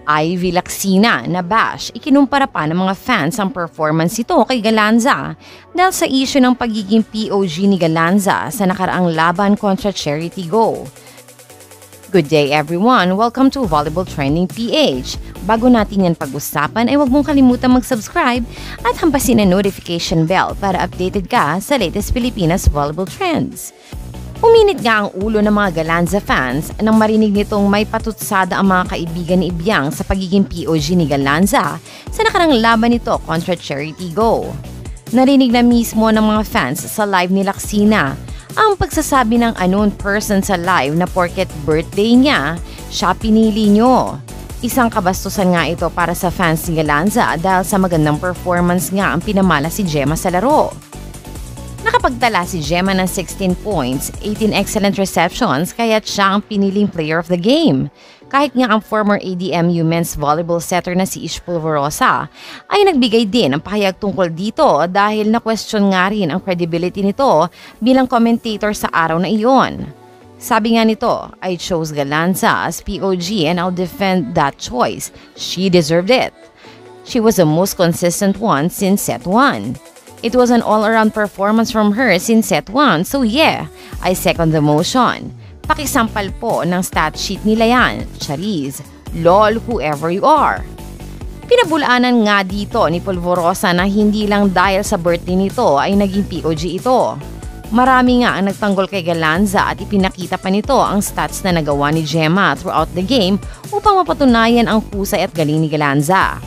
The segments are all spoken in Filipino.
Ivy Lacsina na bash, ikinumpara pa ng mga fans ang performance nito kay Galanza dahil sa issue ng pagiging POG ni Galanza sa nakaraang laban kontra Charity Go. Good day everyone! Welcome to Volleyball Trending PH. Bago natin yan pag-usapan ay huwag mong kalimutan mag-subscribe at hampasin ang notification bell para updated ka sa latest Pilipinas volleyball trends. Uminit nga ang ulo ng mga Galanza fans nang marinig nitong may patutsada ang mga kaibigan ni Ibiang sa pagiging POG ni Galanza sa nakarang laban nito kontra Charity Go. Narinig na mismo ng mga fans sa live ni Lacsina ang pagsasabi ng unknown person sa live na porket birthday niya, siya pinili nyo. Isang kabastusan nga ito para sa fans ni Galanza dahil sa magandang performance nga ang pinamala si Gemma sa laro. Nakapagtala si Gemma ng 16 points, 18 excellent receptions kaya't siya ang piniling player of the game. Kahit nga ang former ADMU men's volleyball setter na si Ish Pulverosa ay nagbigay din ng pahayag tungkol dito dahil na-question nga rin ang credibility nito bilang commentator sa araw na iyon. Sabi nga nito, I chose Galanza as POG and I'll defend that choice. She deserved it. She was the most consistent one since set 1. It was an all-around performance from her since set 1, so yeah, I second the motion. Pakisampal po ng stat sheet nila yan, Chariz. Lol, whoever you are. Pinabulaanan nga dito ni Pulverosa na hindi lang dahil sa birthday nito ay naging POG ito. Marami nga ang nagtanggol kay Galanza at ipinakita pa nito ang stats na nagawa ni Gemma throughout the game upang mapatunayan ang husay at galing ni Galanza.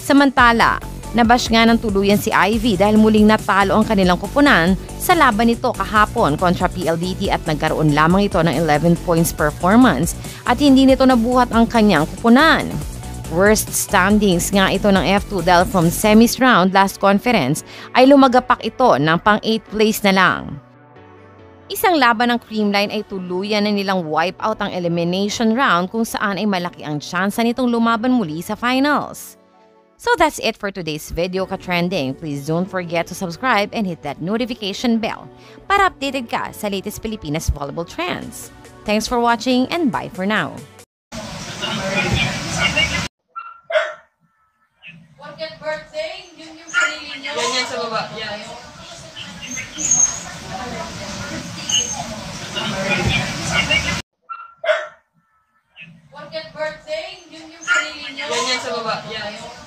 Samantala, nabash nga ng tuluyan si Ivy dahil muling natalo ang kanilang kupunan sa laban nito kahapon kontra PLDT at nagkaroon lamang ito ng 11 points performance at hindi nito nabuhat ang kanyang kupunan. Worst standings nga ito ng F2 dahil from semis round last conference ay lumagapak ito ng pang 8th place na lang. Isang laban ng Creamline ay tuluyan na nilang wipe out ang elimination round kung saan ay malaki ang tsansa nitong lumaban muli sa finals. So that's it for today's video ka-trending. Please don't forget to subscribe and hit that notification bell para updated ka sa latest Pilipinas volleyball trends. Thanks for watching and bye for now. Porket birthday, yung sarili nyo. Yan sa baba. Yan. Porket birthday, yung sarili nyo. Yan sa baba. Yan.